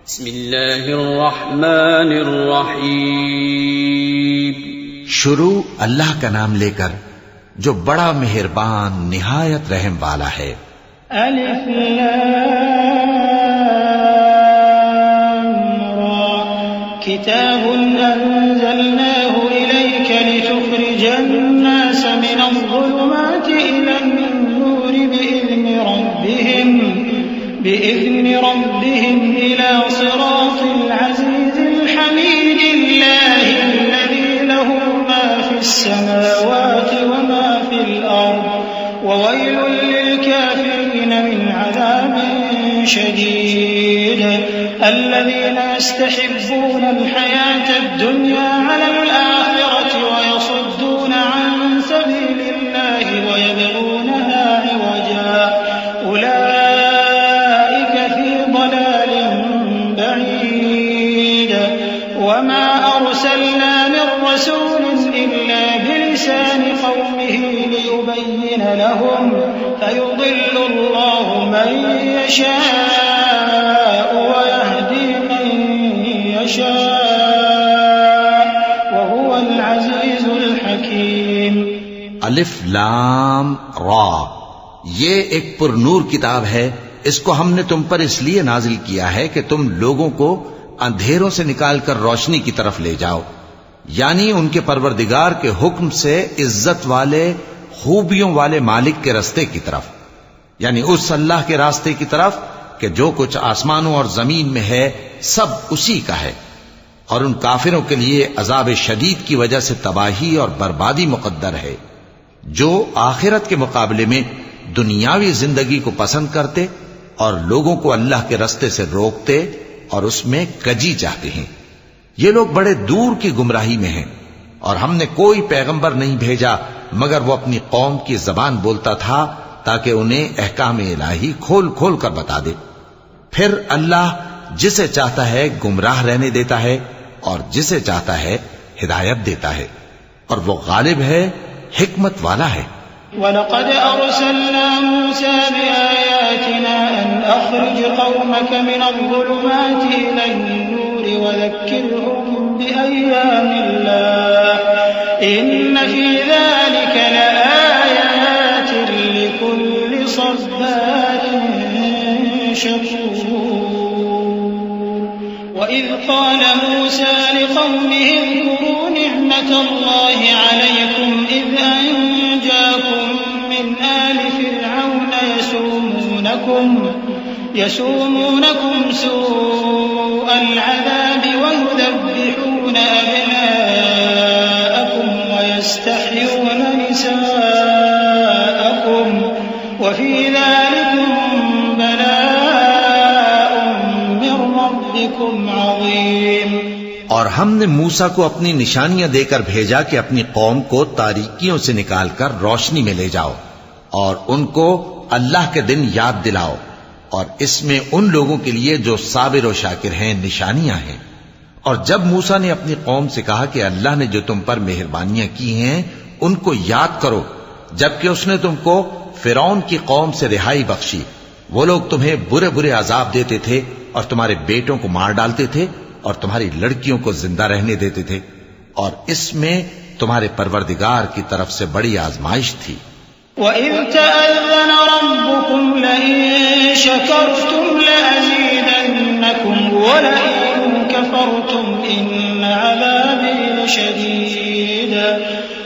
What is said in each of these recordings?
بسم اللہ الرحمن الرحیم. شروع اللہ کا نام لے کر جو بڑا مہربان نہایت رحم والا ہے. الف لام را کتاب انزلناه الیک لتخرج الناس من الظلمات الى النور بإذن ربهم إلى صراط العزيز الحميد الله الذي له ما في السماوات وما في الأرض وويل للكافرين من عذاب شديد الذين يستحبون الحياة الدنيا على الآخرة ويصدون عن سبيل الله ويبغونها عوجا أولئك في ضلال بعيد وما أرسلنا من رسول إلا بلسان قومه ليبين لهم فيضل الله من يشاء ويهدي من يشاء وهو العزيز الحكيم. الف لام را، یہ ایک پر نور کتاب ہے. اس کو ہم نے تم پر اس لیے نازل کیا ہے کہ تم لوگوں کو اندھیروں سے نکال کر روشنی کی طرف لے جاؤ، یعنی ان کے پروردگار کے حکم سے عزت والے خوبیوں والے مالک کے راستے کی طرف، یعنی اس اللہ کے راستے کی طرف کہ جو کچھ آسمانوں اور زمین میں ہے سب اسی کا ہے. اور ان کافروں کے لیے عذاب شدید کی وجہ سے تباہی اور بربادی مقدر ہے جو آخرت کے مقابلے میں دنیاوی زندگی کو پسند کرتے اور لوگوں کو اللہ کے راستے سے روکتے اور اس میں کجی چاہتے ہیں. یہ لوگ بڑے دور کی گمراہی میں ہیں، اور ہم نے کوئی پیغمبر نہیں بھیجا مگر وہ اپنی قوم کی زبان بولتا تھا تاکہ انہیں احکام الہی کھول کھول کر بتا دے. پھر اللہ جسے چاہتا ہے گمراہ رہنے دیتا ہے اور جسے چاہتا ہے ہدایت دیتا ہے، اور وہ غالب ہے، حکمت والا ہے. وَلَقَدْ أَرْسَلْنَا مُوسَى بِآيَاتِنَا أَنْ أَخْرِجْ قَوْمَكَ مِنَ الظُّلُمَاتِ إِلَى النُّورِ وَذَكِّرْهُم بِأَيَّامِ اللَّهِ إِنَّ فِي ذَلِكَ لَآيَاتٍ لِكُلِّ صَبَّارٍ شَكُورٍ. وَإِذْ قَالَ مُوسَى لِقَوْمِهِ اذْكُرُوا نِعْمَةَ اللَّهِ عَلَيْكُمْ إِذْ أَنجَاكُمْ مِنْ آلِ فِرْعَوْنَ يَسُومُونَكُمْ سُوءَ الْعَذَابِ وَيُذَبِّحُونَ أَبْنَاءَكُمْ وَيَسْتَحْيُونَ نِسَاءَكُمْ وَفِي ذَلِكُمْ بَلَاءٌ مِّن رَّبِّكُمْ عَظِيمٌ. اور ہم نے موسیٰ کو اپنی نشانیاں دے کر بھیجا کہ اپنی قوم کو تاریکیوں سے نکال کر روشنی میں لے جاؤ اور ان کو اللہ کے دن یاد دلاؤ، اور اس میں ان لوگوں کے لیے جو صابر و شاکر ہیں نشانیاں ہیں. اور جب موسیٰ نے اپنی قوم سے کہا کہ اللہ نے جو تم پر مہربانیاں کی ہیں ان کو یاد کرو، جبکہ اس نے تم کو فرعون کی قوم سے رہائی بخشی. وہ لوگ تمہیں برے برے عذاب دیتے تھے اور تمہارے بیٹوں کو مار ڈالتے تھے اور تمہاری لڑکیوں کو زندہ رہنے دیتے تھے، اور اس میں تمہارے پروردگار کی طرف سے بڑی آزمائش تھی. وَإِذْ تَأَذَّنَ رَبُّكُمْ لَئِن شَكَرْتُمْ لَأَزِيدَنَّكُمْ وَلَئِن كَفَرْتُمْ إِنَّ عَذَابِي لَشَدِيدٌ.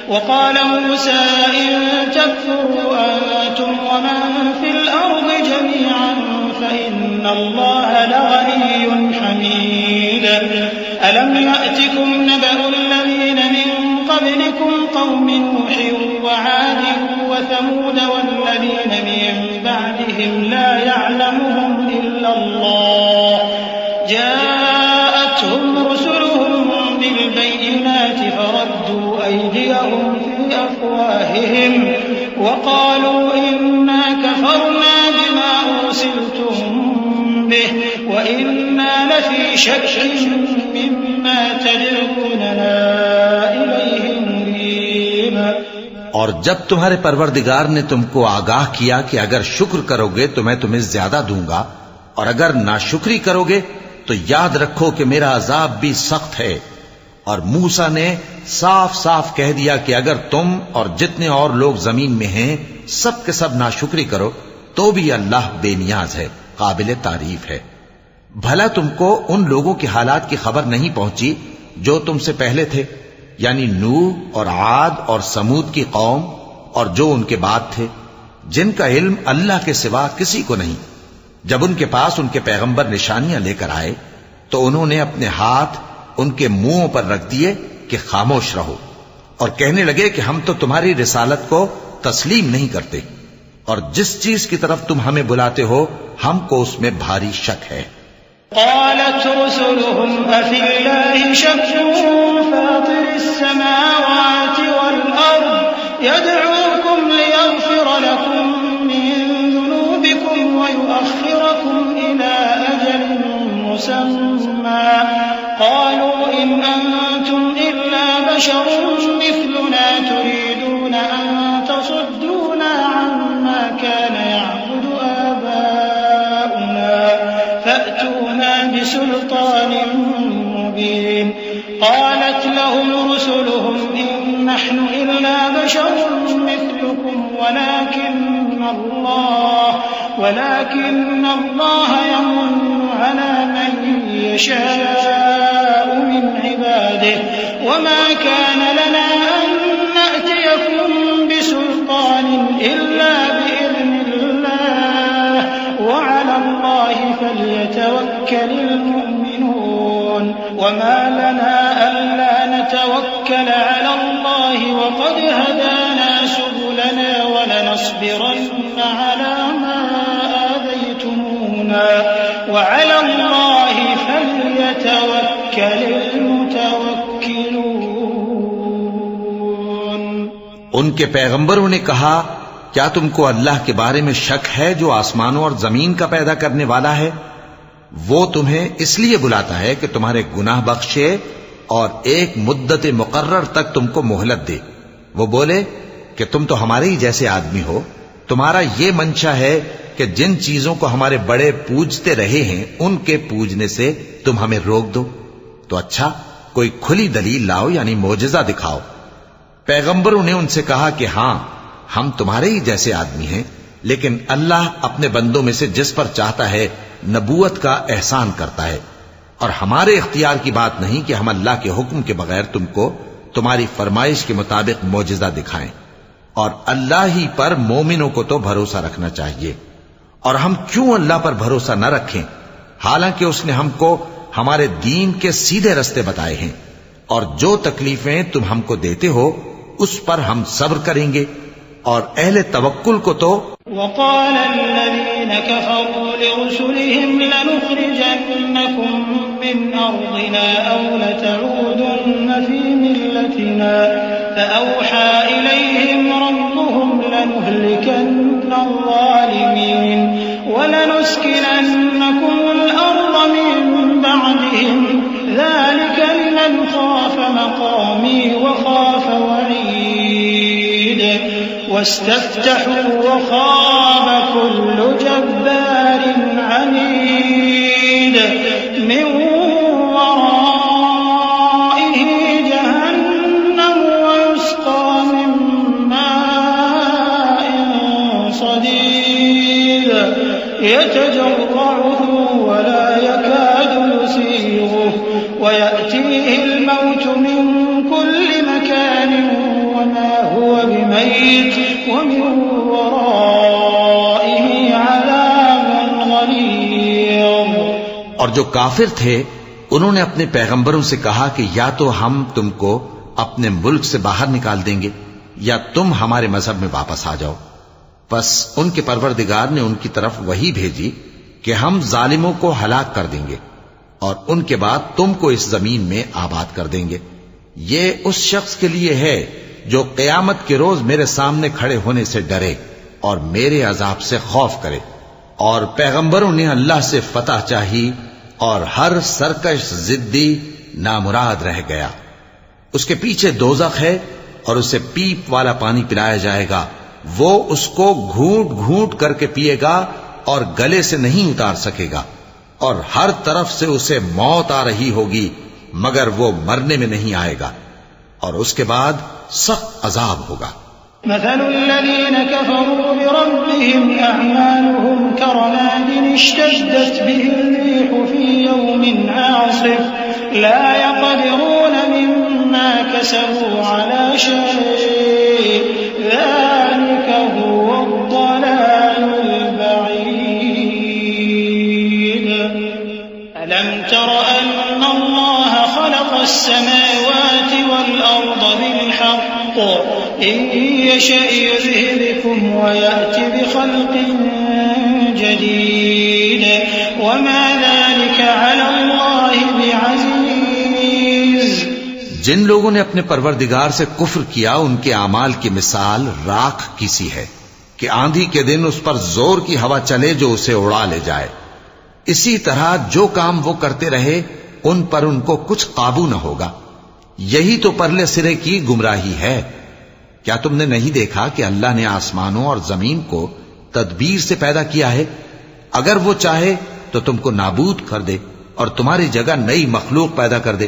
وَقَالَ مُوسَى إِن تَكْفُرُوا أَنتُمْ وَمَن فِي الْأَرْضِ جَمِيعًا فَإِنَّ اللَّهَ لَغَنِيٌّ حَمِيدٌ. أَلَمْ يَأْتِكُمْ نَبَأُ الَّذِينَ مِن قَبْلِكُمْ قَوْمِ نُوحٍ وَعَادٍ وَثَمُودَ وَالَّذِينَ مِن بَعْدِهِمْ لَا يَعْلَمُهُمْ إِلَّا اللَّهُ جَاءَتْهُمْ رُسُلُهُم بِالْبَيِّنَاتِ فَرَدُّوا أَيْدِيَهُمْ فِي أَفْوَاهِهِمْ وَقَالُوا إِنَّا كَفَرْنَا بِمَا أُرْسِلْتُم بِهِ وَإِنَّا لَفِي شَكٍّ مِّمَّا تَدْعُونَنَا إِلَيْهِ مُرِيبٍ. اور جب تمہارے پروردگار نے تم کو آگاہ کیا کہ اگر شکر کرو گے تو میں تمہیں زیادہ دوں گا، اور اگر ناشکری کرو گے تو یاد رکھو کہ میرا عذاب بھی سخت ہے۔ اور موسیٰ نے صاف صاف کہہ دیا کہ اگر تم اور جتنے اور لوگ زمین میں ہیں سب کے سب ناشکری کرو تو بھی اللہ بے نیاز ہے، قابل تعریف ہے۔ بھلا تم کو ان لوگوں کی حالات کی خبر نہیں پہنچی جو تم سے پہلے تھے، یعنی نوح اور عاد اور سمود کی قوم اور جو ان کے بعد تھے، جن کا علم اللہ کے سوا کسی کو نہیں۔ جب ان کے پاس ان کے پیغمبر نشانیاں لے کر آئے تو انہوں نے اپنے ہاتھ ان کے منہوں پر رکھ دیے کہ خاموش رہو، اور کہنے لگے کہ ہم تو تمہاری رسالت کو تسلیم نہیں کرتے، اور جس چیز کی طرف تم ہمیں بلاتے ہو ہم کو اس میں بھاری شک ہے۔ قالت رسلهم أفي الله شك فاطر السماوات والأرض يدعوكم ليغفر لكم من ذنوبكم ويؤخركم إلى أجل مسمى قالوا إن أنتم إلا بشر مثلنا تريدون أن تصدونا عما كان يعبد آباؤنا فأتونا بسلطان مبين قالت لهم رسلهم إن نحن إلا بشر مثلكم ولكن الله يمن على من يشاء من عباده وما كان لنا أن نأتيكم بسلطان إلا بإذن الله وعلى الله فليتوكل المؤمنون وما لنا ألا نتوكل على الله وقد هدانا سبلنا ولنصبرن على ما آذيتمونا وعلى الله فليتوكل المتوكلون۔ ان کے پیغمبروں نے کہا کیا تم کو اللہ کے بارے میں شک ہے جو آسمانوں اور زمین کا پیدا کرنے والا ہے؟ وہ تمہیں اس لیے بلاتا ہے کہ تمہارے گناہ بخشے اور ایک مدت مقرر تک تم کو مہلت دے۔ وہ بولے کہ تم تو ہمارے ہی جیسے آدمی ہو، تمہارا یہ منشا ہے کہ جن چیزوں کو ہمارے بڑے پوجتے رہے ہیں ان کے پوجنے سے تم ہمیں روک دو، تو اچھا کوئی کھلی دلیل لاؤ، یعنی معجزہ دکھاؤ۔ پیغمبروں نے ان سے کہا کہ ہاں ہم تمہارے ہی جیسے آدمی ہیں، لیکن اللہ اپنے بندوں میں سے جس پر چاہتا ہے نبوت کا احسان کرتا ہے، اور ہمارے اختیار کی بات نہیں کہ ہم اللہ کے حکم کے بغیر تم کو تمہاری فرمائش کے مطابق معجزہ دکھائیں، اور اللہ ہی پر مومنوں کو تو بھروسہ رکھنا چاہیے۔ اور ہم کیوں اللہ پر بھروسہ نہ رکھیں حالانکہ اس نے ہم کو ہمارے دین کے سیدھے رستے بتائے ہیں، اور جو تکلیفیں تم ہم کو دیتے ہو اس پر ہم صبر کریں گے، اور اہل توکل کو تو وقال الذين كفروا لرسلهم لنخرجنكم من أرضنا أو لتعودن في ملتنا فأوحى إليهم ربهم لنهلكن الظالمين ولنسكننكم الأرض من بعدهم ذلك لمن خاف مقامي وخاف وعيد واستفتحوا وخاب كل جبار عنيد من ورائه جهنم ويسقى من ماء صديد يتجرعه ولا يكاد يسيغه ويأتيه الموت من كل مكان وما هو بميت ومن ورائه عذاب غليظ۔ اور جو کافر تھے انہوں نے اپنے پیغمبروں سے کہا کہ یا تو ہم تم کو اپنے ملک سے باہر نکال دیں گے یا تم ہمارے مذہب میں واپس آ جاؤ۔ پس ان کے پروردگار نے ان کی طرف وحی بھیجی کہ ہم ظالموں کو ہلاک کر دیں گے اور ان کے بعد تم کو اس زمین میں آباد کر دیں گے۔ یہ اس شخص کے لیے ہے جو قیامت کے روز میرے سامنے کھڑے ہونے سے ڈرے اور میرے عذاب سے خوف کرے۔ اور پیغمبروں نے اللہ سے فتح چاہی اور ہر سرکش ضدی نامراد رہ گیا۔ اس کے پیچھے دوزخ ہے اور اسے پیپ والا پانی پلایا جائے گا، وہ اس کو گھونٹ گھونٹ کر کے پیے گا اور گلے سے نہیں اتار سکے گا۔ اور ہر طرف سے اسے موت آ رہی ہوگی مگر وہ مرنے میں نہیں آئے گا، اور اس کے بعد سخت عذاب ہوگا۔ مثل الذين كفروا بربهم أعمالهم كرماد اشتدت به الريح في يوم عاصف لا يقدرون مما كسبوا على شيء ذلك هو الضلال البعيد ألم تر أن الله خلق السماوات والأرض بالحق إن يشأ يذهبكم ويأتي بخلق جديد وما ذلك على الله بعزيز۔ جن لوگوں نے اپنے پروردگار سے کفر کیا ان کے اعمال کی مثال راکھ کی سی ہے کہ آندھی کے دن اس پر زور کی ہوا چلے جو اسے اڑا لے جائے۔ اسی طرح جو کام وہ کرتے رہے ان پر ان کو کچھ قابو نہ ہوگا۔ یہی تو پرلے سرے کی گمراہی ہے۔ کیا تم نے نہیں دیکھا کہ اللہ نے آسمانوں اور زمین کو تدبیر سے پیدا کیا ہے؟ اگر وہ چاہے تو تم کو نابود کر دے اور تمہاری جگہ نئی مخلوق پیدا کر دے،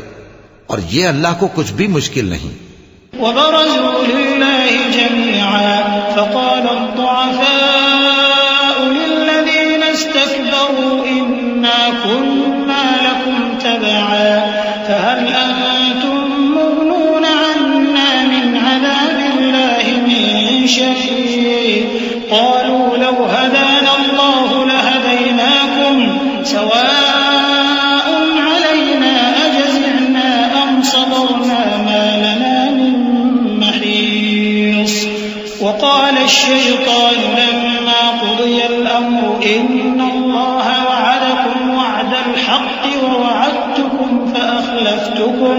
اور یہ اللہ کو کچھ بھی مشکل نہیں۔ وبرزوا لله جميعا فقال الضعفاء للذين استكبروا إنا كنا لكم تبعا فهل أنتم مغنون عنا من عذاب الله من شيء قالوا لو هدانا الله لهديناكم سواء علينا أجزعنا أم صبرنا ما لنا من محيص وقال الشيطان لما قضي الأمر إن الله وعدكم وعد الحق ووعدتكم فأخلفتكم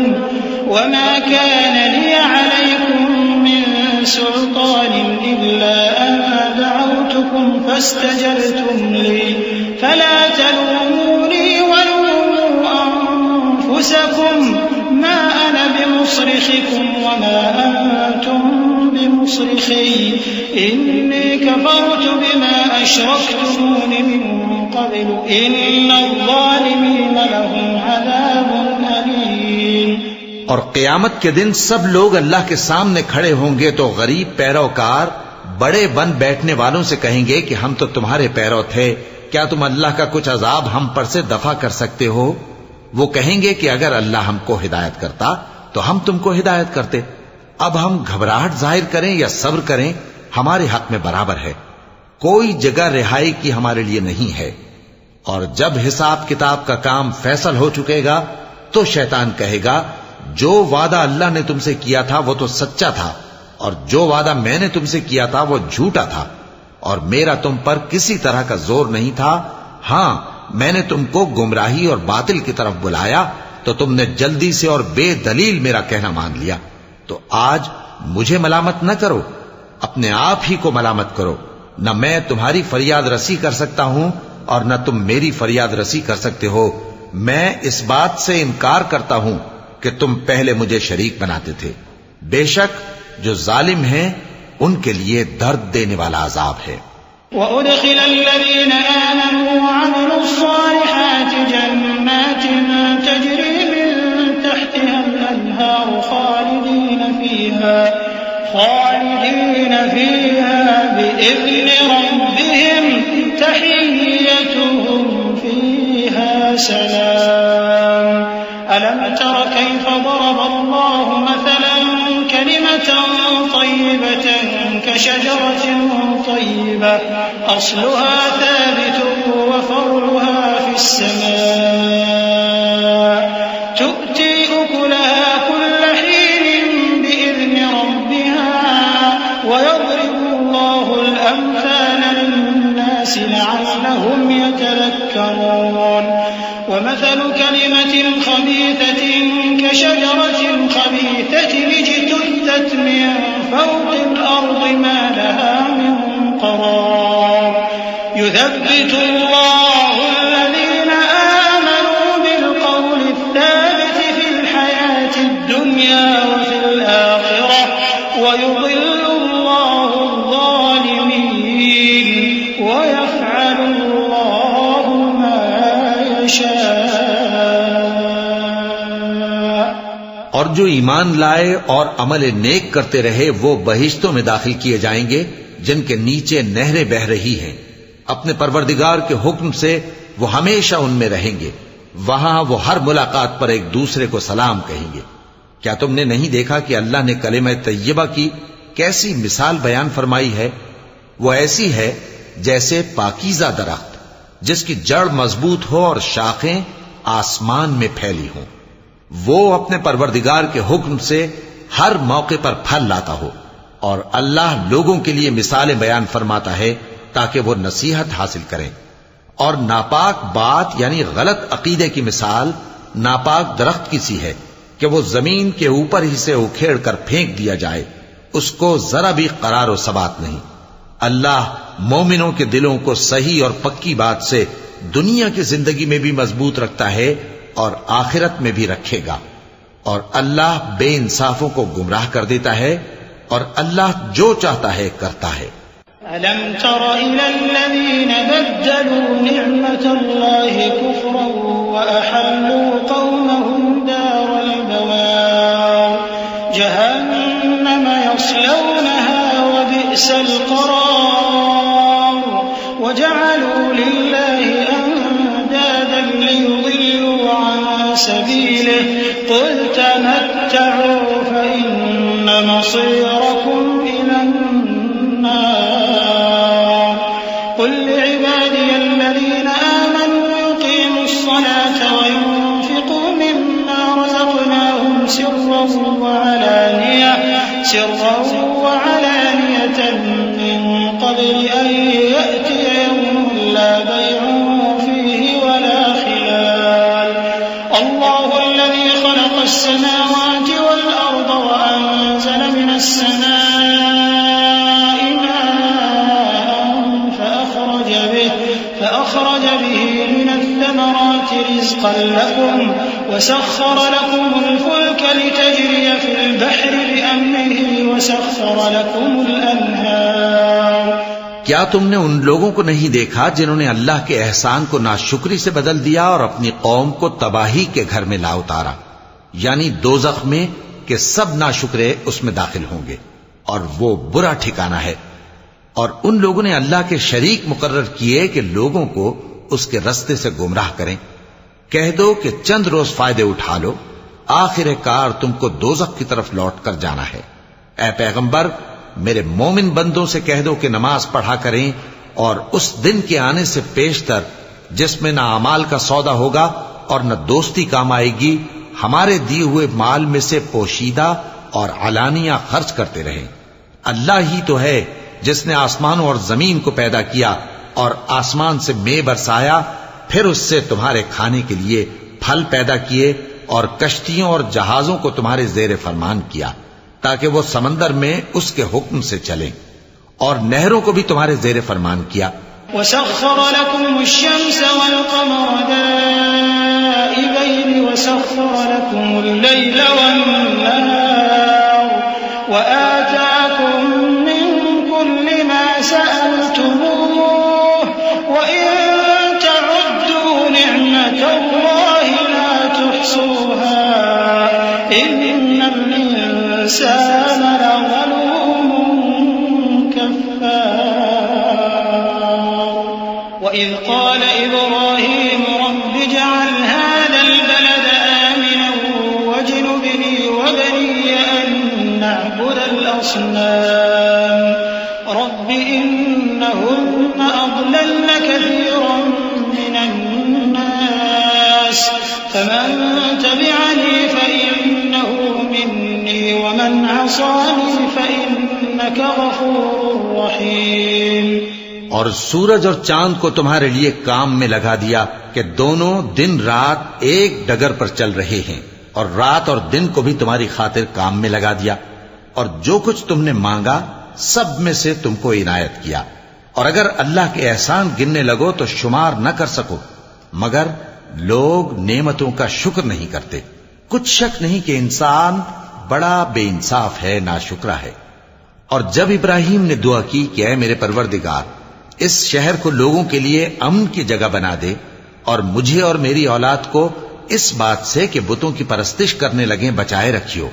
وما كان لي عليكم من سلطان إلا أن دعوتكم فاستجبتم لي فلا تلوموني ولوموا أنفسكم ما أنا بمصرخكم وما أنتم بمصرخي إني كفرت بما أشركتمون من قبل إن الظالمين لهم عذاب أليم۔ اور قیامت کے دن سب لوگ اللہ کے سامنے کھڑے ہوں گے تو غریب پیروکار بڑے بن بیٹھنے والوں سے کہیں گے کہ ہم تو تمہارے پیرو تھے، کیا تم اللہ کا کچھ عذاب ہم پر سے دفع کر سکتے ہو؟ وہ کہیں گے کہ اگر اللہ ہم کو ہدایت کرتا تو ہم تم کو ہدایت کرتے۔ اب ہم گھبراہٹ ظاہر کریں یا صبر کریں ہمارے حق میں برابر ہے، کوئی جگہ رہائی کی ہمارے لیے نہیں ہے۔ اور جب حساب کتاب کا کام فیصل ہو چکے گا تو شیطان کہے گا جو وعدہ اللہ نے تم سے کیا تھا وہ تو سچا تھا، اور جو وعدہ میں نے تم سے کیا تھا وہ جھوٹا تھا، اور میرا تم پر کسی طرح کا زور نہیں تھا۔ ہاں، میں نے تم کو گمراہی اور باطل کی طرف بلایا تو تم نے جلدی سے اور بے دلیل میرا کہنا مان لیا، تو آج مجھے ملامت نہ کرو، اپنے آپ ہی کو ملامت کرو۔ نہ میں تمہاری فریاد رسی کر سکتا ہوں اور نہ تم میری فریاد رسی کر سکتے ہو۔ میں اس بات سے انکار کرتا ہوں کہ تم پہلے مجھے شریک بناتے تھے۔ بے شک جو ظالم ہیں ان کے لیے درد دینے والا عذاب ہے۔ وَأُدْخِلَ الَّذِينَ آمَنُوا وَعَمِلُوا الصَّالِحَاتِ جَنَّاتٍ تَجْرِي مِن تَحْتِهَا الْأَنْهَارُ خَالِدِينَ فِيهَا بِإِذْنِ رَبِّهِمْ تَحِيَّتُهُمْ فِيهَا سَلَامٌ أَلَمْ تَرَ كَيْفَ ضَرَبَ اللَّهُ مَثَلًا كَلِمَةً طَيِّبَةً كَشَجَرَةٍ طَيِّبَةٍ أَصْلُهَا ثَابِتٌ وَفَرْعُهَا فِي السَّمَاءِ تُؤْتِي أُكُلَهَا كُلَّ حِينٍ بِإِذْنِ رَبِّهَا وَيَضْرِبُ اللَّهُ الْأَمْثَالَ لِلنَّاسِ لَعَلَّهُمْ يَتَذَكَّرُونَ وَمَثَلُ كَلِمَةٍ خَبِيثَةٍ كَشَجَرَةٍ خَبِيثَةٍ اجْتُثَّتْ مِن فَوْقِ الْأَرْضِ مَا لَهَا مِن قَرَارٍ يُثَبِّتُ اللَّهُ الَّذِينَ آمَنُوا بِالْقَوْلِ الثَّابِتِ فِي الْحَيَاةِ الدُّنْيَا وَفِي الْآخِرَةِ وَيُضِلُّ اللَّهُ الظَّالِمِينَ وَيَفْعَلُ اللَّهُ مَا اور جو ایمان لائے اور عمل نیک کرتے رہے وہ بہشتوں میں داخل کیے جائیں گے جن کے نیچے نہریں بہہ رہی ہیں، اپنے پروردگار کے حکم سے وہ ہمیشہ ان میں رہیں گے، وہاں وہ ہر ملاقات پر ایک دوسرے کو سلام کہیں گے۔ کیا تم نے نہیں دیکھا کہ اللہ نے کلمہ طیبہ کی کیسی مثال بیان فرمائی ہے؟ وہ ایسی ہے جیسے پاکیزہ درخت جس کی جڑ مضبوط ہو اور شاخیں آسمان میں پھیلی ہوں، وہ اپنے پروردگار کے حکم سے ہر موقع پر پھل لاتا ہو، اور اللہ لوگوں کے لیے مثالیں بیان فرماتا ہے تاکہ وہ نصیحت حاصل کریں۔ اور ناپاک بات یعنی غلط عقیدے کی مثال ناپاک درخت کی سی ہے کہ وہ زمین کے اوپر ہی سے اکھیڑ کر پھینک دیا جائے، اس کو ذرا بھی قرار و ثبات نہیں۔ اللہ مومنوں کے دلوں کو صحیح اور پکی بات سے دنیا کی زندگی میں بھی مضبوط رکھتا ہے اور آخرت میں بھی رکھے گا، اور اللہ بے انصافوں کو گمراہ کر دیتا ہے، اور اللہ جو چاہتا ہے کرتا ہے۔ أَلَمْ تَرَ إِلَى الَّذِينَ بَدَّلُوا نِعْمَةَ اللَّهِ كُفْرًا وَأَحَلُّوا قَوْمَهُمْ دَارَ الْبَوَارِ جَهَنَّمَ يَصْلَوْنَهَا وَبِئْسَ الْقَرَارُ وَجَعَلُوا لِلَّهِ أَندَادًا لِيُضِلُّوا عَن سَبِيلِهِ قُلْ تَمَتَّعُوا فَإِنَّ مَصِيرَكُمْ إِلَى النَّارِ قُلْ لِعِبَادِيَ الَّذِينَ آمَنُوا يُقِيمُوا الصَّلَاةَ وَيُنفِقُوا مِمَّا رَزَقْنَاهُمْ سِرًّا وَعَلَانِيَةً مِّن قَبْلِ أَن يَأْتِيَ يَوْمٌ لَّا بَيْعٌ فِيهِ وَلَا خِلَالٌ اللَّهُ الَّذِي خَلَقَ السَّمَاوَاتِ وَالْأَرْضَ وَأَنزَلَ مِنَ السَّمَاءِ مَاءً فَأَخْرَجَ بِهِ مِنَ الثَّمَرَاتِ رِزْقًا لَّكُمْ وَسَخَّرَ لَكُمُ الْفُلْكَ لِتَجْرِيَ فِي الْبَحْرِ بِأَمْرِهِ وَسَخَّرَ لَكُمُ الْأَنْهَارَ۔ کیا تم نے ان لوگوں کو نہیں دیکھا جنہوں نے اللہ کے احسان کو ناشکری سے بدل دیا اور اپنی قوم کو تباہی کے گھر میں لا اتارا، یعنی دوزخ میں کہ سب ناشکرے اس میں داخل ہوں گے، اور وہ برا ٹھکانہ ہے۔ اور ان لوگوں نے اللہ کے شریک مقرر کیے کہ لوگوں کو اس کے رستے سے گمراہ کریں۔ کہہ دو کہ چند روز فائدے اٹھا لو، آخر کار تم کو دوزخ کی طرف لوٹ کر جانا ہے۔ اے پیغمبر، میرے مومن بندوں سے کہہ دو کہ نماز پڑھا کریں، اور اس دن کے آنے سے پیشتر جس میں نہ اعمال کا سودا ہوگا اور نہ دوستی کام آئے گی، ہمارے دیے ہوئے مال میں سے پوشیدہ اور علانیہ خرچ کرتے رہیں۔ اللہ ہی تو ہے جس نے آسمانوں اور زمین کو پیدا کیا اور آسمان سے مے برسایا، پھر اس سے تمہارے کھانے کے لیے پھل پیدا کیے اور کشتیوں اور جہازوں کو تمہارے زیر فرمان کیا تاکہ وہ سمندر میں اس کے حکم سے چلیں، اور نہروں کو بھی تمہارے زیر فرمان کیا۔ وَسَخَّرَ لَكُمُ الشَّمْسَ وَالْقَمَرَ دَائِبَيْنِ وَسَخَّرَ لَكُمُ اللَّيْلَ وَالنَّهَارَ وَآتَاكُم مِّن كُلِّ مَا سَأَلْتُمُوهُ وَإِن تَعُدُّوا نِعْمَةَ اللَّهِ لَا تُحْصُوهَا إِنَّ الْإِنسَانَ لَظَلُومٌ كَفَّارٌ وَإِذْ قَالَ إِبْرَاهِيمُ رَبِّ اجْعَلْ هَٰذَا الْبَلَدَ آمِنًا وَاجْنُبْنِي وَبَنِيَّ أَن نَّعْبُدَ الْأَصْنَامَ رَبِّ إِنَّهُنَّ أَضْلَلْنَ كَثِيرًا مِّنَ النَّاسِ فَمَن تَبِعَنِي فَإِنَّهُ مِنِّي وَمَنْ عَصَانِي فَإِنَّكَ غَفُورٌ رَّحِيمٌ۔ اور سورج اور چاند کو تمہارے لیے کام میں لگا دیا کہ دونوں دن رات ایک ڈگر پر چل رہے ہیں، اور رات اور دن کو بھی تمہاری خاطر کام میں لگا دیا، اور جو کچھ تم نے مانگا سب میں سے تم کو عنایت کیا۔ اور اگر اللہ کے احسان گننے لگو تو شمار نہ کر سکو، مگر لوگ نعمتوں کا شکر نہیں کرتے۔ کچھ شک نہیں کہ انسان بڑا بے انصاف ہے، ناشکرا ہے۔ اور جب ابراہیم نے دعا کی کہ اے میرے پروردگار، اس شہر کو لوگوں کے لیے امن کی جگہ بنا دے، اور مجھے اور میری اولاد کو اس بات سے کہ بتوں کی پرستش کرنے لگیں بچائے رکھیو۔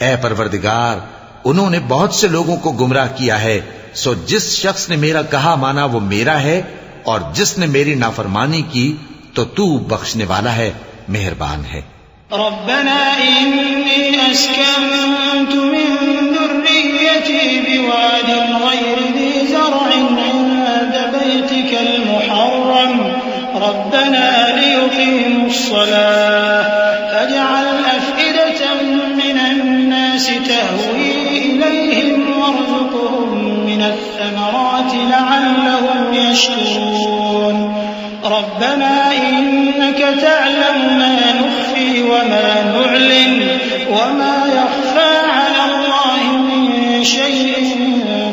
اے پروردگار، انہوں نے بہت سے لوگوں کو گمراہ کیا ہے، سو جس شخص نے میرا کہا مانا وہ میرا ہے، اور جس نے میری نافرمانی کی تو تو بخشنے والا ہے، مہربان ہے۔ ربنا إني أسكنت من ذريتي بواد غير ذي زرع عند بيتك المحرم ربنا ليقيموا الصلاة فاجعل أفئدة من الناس تهوي إليهم وارزقهم من الثمرات لعلهم يشكرون ربنا إنك تعلم ما نخفي وما نعلن وما يخفى على الله من شيء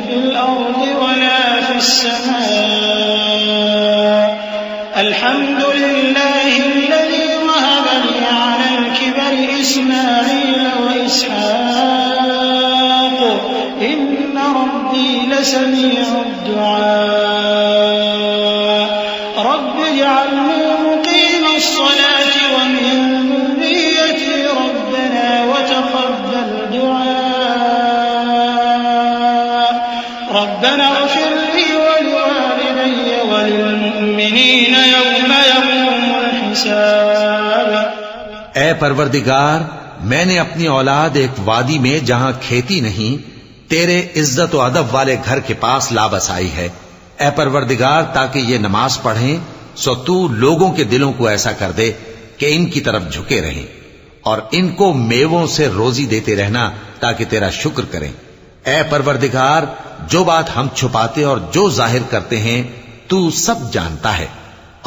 في الأرض ولا في السماء الحمد لله الذي وهب لي على الكبر إسماعيل وإسحاق إن ربي لسميع الدعاء رب اجعلني مقيم الصلاة ومن ذريتي ربنا وتقبل دعاء ربنا اغفر لي ولوالدي وللمؤمنين يوم يقوم الحساب۔ اے پروردگار، میں نے اپنی اولاد ایک وادی میں جہاں کھیتی نہیں تیرے عزت و ادب والے گھر کے پاس لا بسائی ہے۔ اے پروردگار، تاکہ یہ نماز پڑھیں سو تو لوگوں کے دلوں کو ایسا کر دے کہ ان کی طرف جھکے رہیں، اور ان کو میووں سے روزی دیتے رہنا تاکہ تیرا شکر کریں۔ اے پروردگار، جو بات ہم چھپاتے اور جو ظاہر کرتے ہیں تو سب جانتا ہے،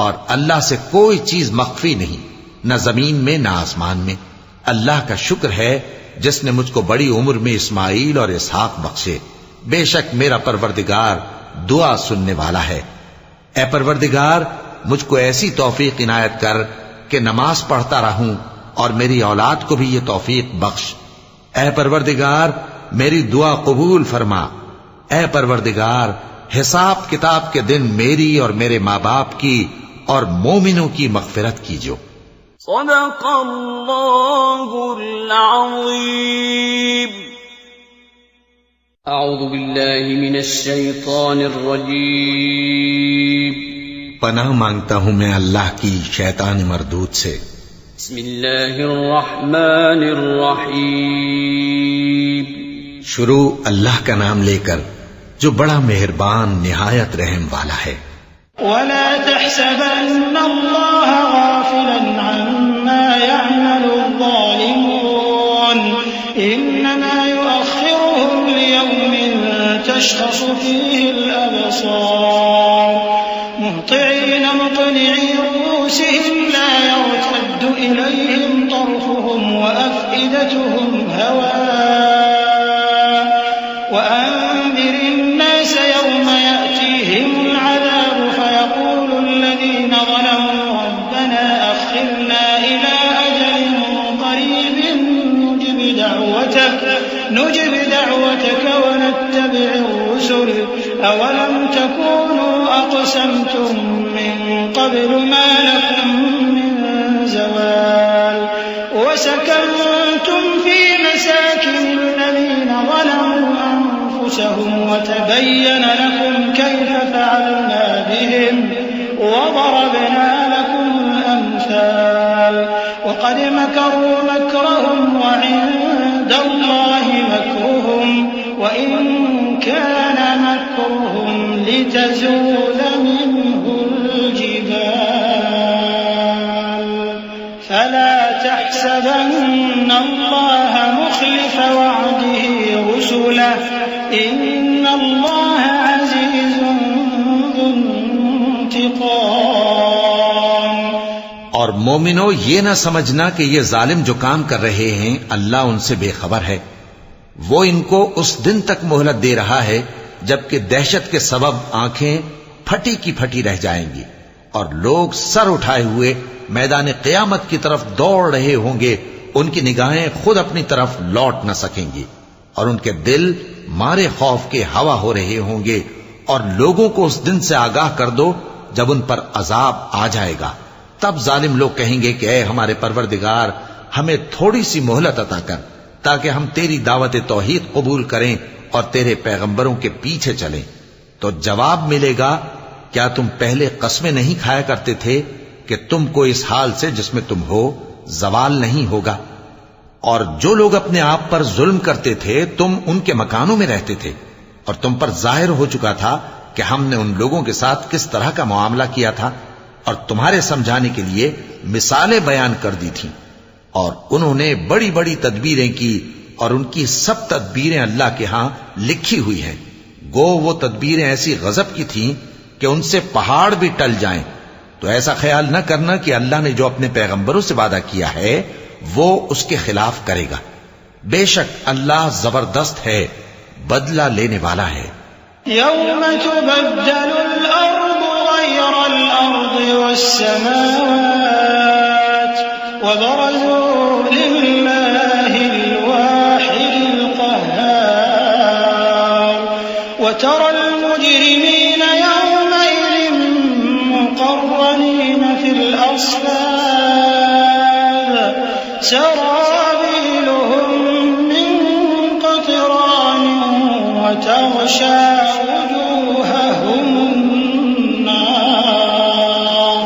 اور اللہ سے کوئی چیز مخفی نہیں، نہ زمین میں نہ آسمان میں۔ اللہ کا شکر ہے جس نے مجھ کو بڑی عمر میں اسماعیل اور اسحاق بخشے، بے شک میرا پروردگار دعا سننے والا ہے۔ اے پروردگار، مجھ کو ایسی توفیق عنایت کر کہ نماز پڑھتا رہوں، اور میری اولاد کو بھی یہ توفیق بخش۔ اے پروردگار، میری دعا قبول فرما۔ اے پروردگار، حساب کتاب کے دن میری اور میرے ماں باپ کی اور مومنوں کی مغفرت کیجو۔ صدق اللہ العظیم۔ اعوذ باللہ من الشیطان الرجیم۔ پناہ مانگتا ہوں میں اللہ کی شیطان مردود سے۔ بسم اللہ الرحمن الرحیم۔ شروع اللہ کا نام لے کر جو بڑا مہربان نہایت رحم والا ہے۔ ولا تحسبن الله غافلا عما يعمل الظالمون إنما يؤخرهم ليوم تشخص فيه الأبصار مهطعين مقنعي رؤوسهم لا يرتد إليهم طرفهم وأفئدتهم هواء وأنذر الناس يوم يأتيهم العذاب فيقول الذين ظلموا ربنا أخرنا إلى أجل قريب نجب دعوتك ونتبع الرسل أولم تكونوا أقسمتم من قبل ما لكم من زوال وسكنتم في مساكن الذين ظلموا أنفسهم وتبين لكم كيف فعلنا بهم وضربنا لكم الأمثال وقد مكروا مكرهم وعند الله مكرهم وإن كان مكرهم لتزول منه الجبال فلا تحسبن الله مخلف وعده رسله إن الله عزيز ذو انتقام۔ اور مومنو، یہ نہ سمجھنا کہ یہ ظالم جو کام کر رہے ہیں اللہ ان سے بے خبر ہے۔ وہ ان کو اس دن تک مہلت دے رہا ہے جبکہ دہشت کے سبب آنکھیں پھٹی کی پھٹی رہ جائیں گی، اور لوگ سر اٹھائے ہوئے میدان قیامت کی طرف دوڑ رہے ہوں گے، ان کی نگاہیں خود اپنی طرف لوٹ نہ سکیں گی، اور ان کے دل مارے خوف کے ہوا ہو رہے ہوں گے۔ اور لوگوں کو اس دن سے آگاہ کر دو جب ان پر عذاب آ جائے گا، تب ظالم لوگ کہیں گے کہ اے ہمارے پروردگار ہمیں تھوڑی سی مہلت عطا کر تاکہ ہم تیری دعوت توحید قبول کریں اور تیرے پیغمبروں کے پیچھے چلیں. تو جواب ملے گا کیا تم پہلے قسمیں نہیں کھایا کرتے تھے کہ تم کو اس حال سے جس میں تم ہو زوال نہیں ہوگا؟ اور جو لوگ اپنے آپ پر ظلم کرتے تھے تم ان کے مکانوں میں رہتے تھے اور تم پر ظاہر ہو چکا تھا کہ ہم نے ان لوگوں کے ساتھ کس طرح کا معاملہ کیا تھا اور تمہارے سمجھانے کے لیے مثالیں بیان کر دی تھیں. اور انہوں نے بڑی بڑی تدبیریں کی اور ان کی سب تدبیریں اللہ کے ہاں لکھی ہوئی ہیں. گو وہ تدبیریں ایسی غضب کی تھیں کہ ان سے پہاڑ بھی ٹل جائیں. تو ایسا خیال نہ کرنا کہ اللہ نے جو اپنے پیغمبروں سے وعدہ کیا ہے وہ اس کے خلاف کرے گا. بے شک اللہ زبردست ہے، بدلہ لینے والا ہے. يوم تبدل الأرض غير الأرض والسماوات وبرزوا لله الواحد القهار وترى المجرمين يومئذ مقرنين في الأصفاد سرابيلهم من قطران وتغشى وجوههم النار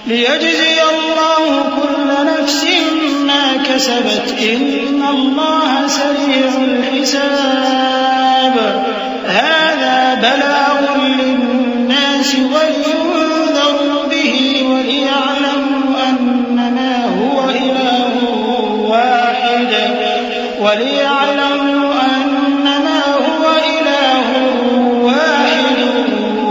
ليجزي الله كل نفس ما كسبت إن الله سريع الحساب. هذا بلاغ للناس ولينذروا به وليعلموا أنما هو إله واحد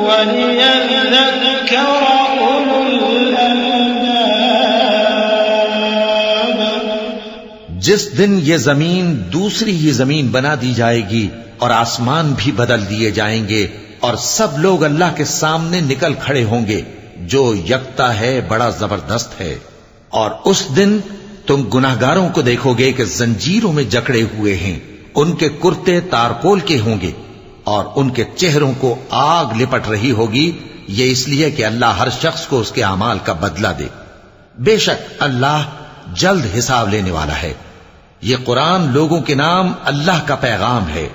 وليذكر أولو الألباب. جس دن یہ زمین دوسری ہی زمین بنا دی جائے گی اور آسمان بھی بدل دیے جائیں گے اور سب لوگ اللہ کے سامنے نکل کھڑے ہوں گے جو یکتا ہے بڑا زبردست ہے. اور اس دن تم گناہگاروں کو دیکھو گے کہ زنجیروں میں جکڑے ہوئے ہیں، ان کے کرتے تارکول کے ہوں گے اور ان کے چہروں کو آگ لپٹ رہی ہوگی. یہ اس لیے کہ اللہ ہر شخص کو اس کے اعمال کا بدلہ دے. بے شک اللہ جلد حساب لینے والا ہے. یہ قرآن لوگوں کے نام اللہ کا پیغام ہے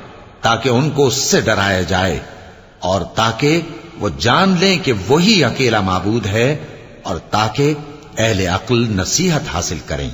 تاکہ ان کو اس سے ڈرایا جائے اور تاکہ وہ جان لیں کہ وہی اکیلا معبود ہے اور تاکہ اہل عقل نصیحت حاصل کریں.